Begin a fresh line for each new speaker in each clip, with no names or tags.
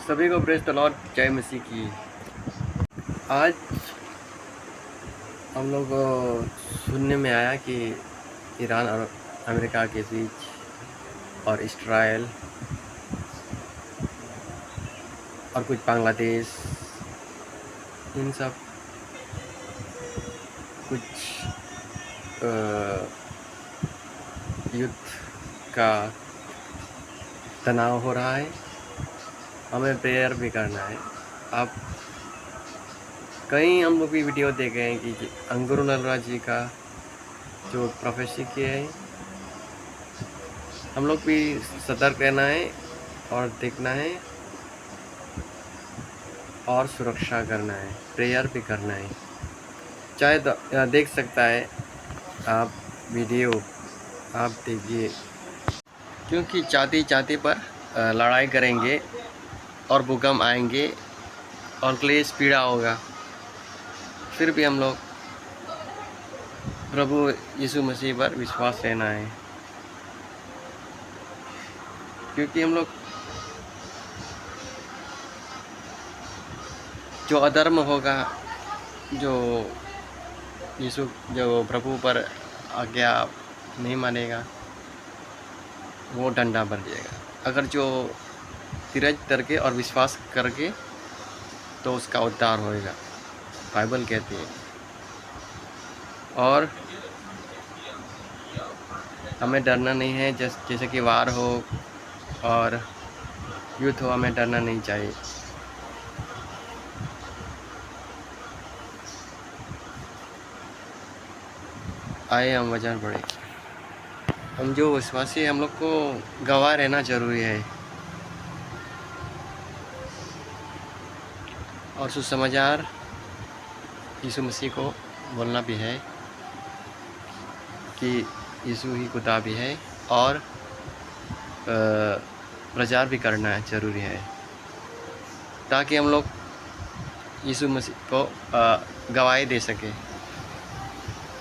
सभी को praise the Lord, जय मसीह की। आज हम लोग को सुनने में आया कि ईरान और अमेरिका के बीच और इस्राइल और कुछ बांग्लादेश, इन सब कुछ युद्ध का तनाव हो रहा है। हमें प्रेयर भी करना है। आप कई हम लोग भी वीडियो देखे हैं कि अंगुर नलरा जी का जो प्रोफेसी किया है, हम लोग भी सतर्क रहना है और देखना है और सुरक्षा करना है, प्रेयर भी करना है। चाहे देख सकता है आप वीडियो, आप देखिए, क्योंकि जाति पर लड़ाई करेंगे और भूकंप आएंगे और क्लेश पीड़ा होगा, फिर भी हम लोग प्रभु यीशु मसीह पर विश्वास रहना है। क्योंकि हम लोग जो अधर्म होगा, जो प्रभु पर आज्ञा नहीं मानेगा, वो डंडा भर जाएगा। अगर जो धीरज करके और विश्वास करके, तो उसका उद्धार होएगा, बाइबल कहती है। और हमें डरना नहीं है, जैसे कि वार हो और युद्ध हो, हमें डरना नहीं चाहिए। आए हम वचन पढ़े। हम जो विश्वासी है, हम लोग को गवाह रहना जरूरी है और सुसमाचार यीशु मसीह को बोलना भी है कि यीशु ही खुदा भी है, और प्रचार भी करना जरूरी है, ताकि हम लोग यीशु मसीह को गवाही दे सके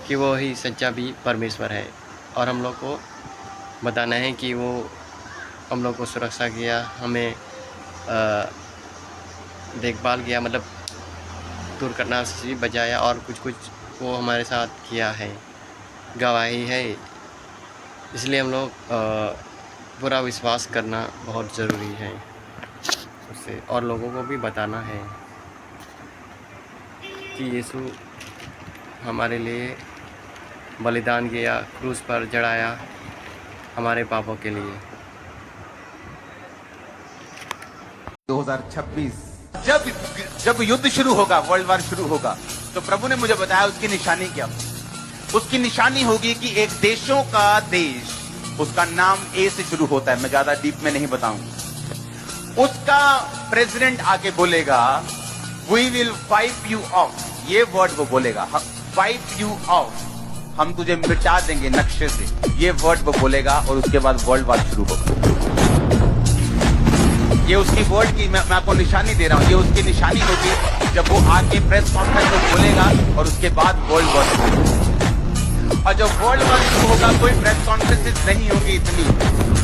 कि वो ही सच्चा भी परमेश्वर है। और हम लोग को बताना है कि वो हम लोग को सुरक्षा किया, हमें देखभाल किया, मतलब दुर्घटना से बचाया, और कुछ वो हमारे साथ किया है, गवाही है। इसलिए हम लोग पूरा विश्वास करना बहुत ज़रूरी है उससे, और लोगों को भी बताना है कि यीशु हमारे लिए बलिदान किया, क्रूस पर चढ़ाया हमारे पापों के लिए।
2026 जब युद्ध शुरू होगा, वर्ल्ड वार शुरू होगा, तो प्रभु ने मुझे बताया उसकी निशानी क्या। उसकी निशानी होगी कि एक देशों का देश, उसका नाम ए से शुरू होता है, मैं ज्यादा डीप में नहीं बताऊंगा। उसका प्रेसिडेंट आके बोलेगा, we will wipe you off, ये वर्ड वो बोलेगा, वाइप यू ऑफ, हम तुझे मिटा देंगे नक्शे से, ये वर्ड वो बोलेगा, और उसके बाद वर्ल्ड वार शुरू होगा। ये उसकी वर्ड की मैं आपको निशानी दे रहा हूं, ये उसकी निशानी होगी जब वो आके प्रेस कॉन्फ्रेंस में बोलेगा, और उसके बाद वर्ल्ड वार शुरू होगा। और जब वर्ल्ड वार शुरू होगा, कोई प्रेस कॉन्फ्रेंसेस नहीं होगी इतनी,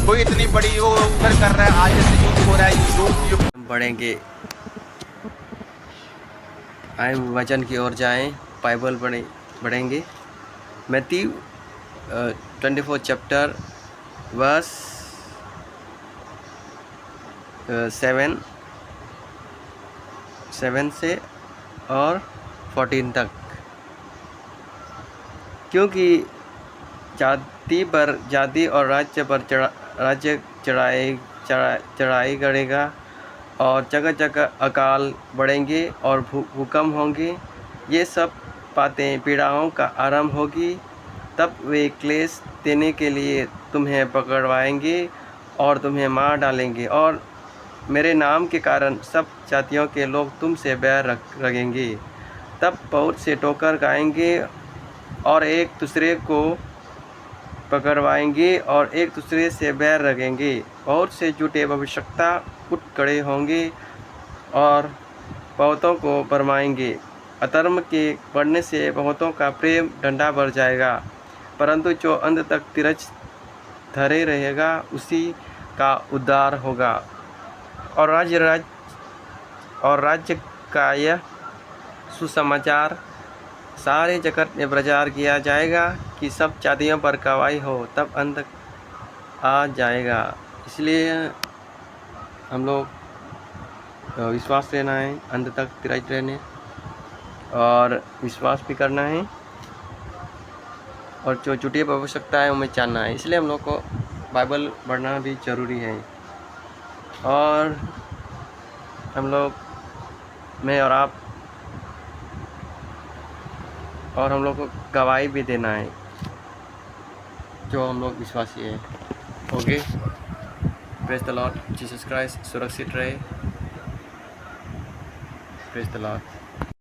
कोई इतनी बड़ी वो उधर कर रहा है, आज जैसे युद्ध हो रहा है, युद्ध
बढ़ेंगे। आए वचन की ओर जाएं, बाइबल बढ़ेंगे। मैथ्यू 24 चैप्टर वर्स 7 से और 14 तक। क्योंकि जाति पर जाति और राज्य पर राज्य चढ़ाई करेगा, और जगह जगह अकाल बढ़ेंगे और भूकंप होंगे। ये सब बातें पीड़ाओं का आरंभ होगी। तब वे क्लेश देने के लिए तुम्हें पकड़वाएंगे और तुम्हें मार डालेंगे, और मेरे नाम के कारण सब जातियों के लोग तुमसे बैर रखेंगे। तब बहुत से ठोकर खाएंगे और एक दूसरे को पकड़वाएंगे और एक दूसरे से बैर रखेंगे। बहुत से झूठे भविष्यवक्ता उठ खड़े होंगे और बहुतों को भरमाएंगे। अधर्म के बढ़ने से बहुतों का प्रेम डंडा भर जाएगा, परंतु जो अंत तक धीरज धरे रहेगा, उसी का उद्धार होगा। और राज्य और राज्य का यह सुसमाचार सारे जगत में प्रचार किया जाएगा कि सब जातियों पर गवाही हो, तब अंत आ जाएगा। इसलिए हम लोग विश्वास रहना है, अंत तक धीरज रहने और विश्वास भी करना है, और जो झूठी आवश्यकता है उन्हें जानना है। इसलिए हम लोग को बाइबल पढ़ना भी ज़रूरी है, और हम लोग मैं और आप और हम लोग को गवाही भी देना है जो हम लोग विश्वासी हैं। Okay, praise the Lord, Jesus Christ सुरक्षित रहे। Praise the Lord.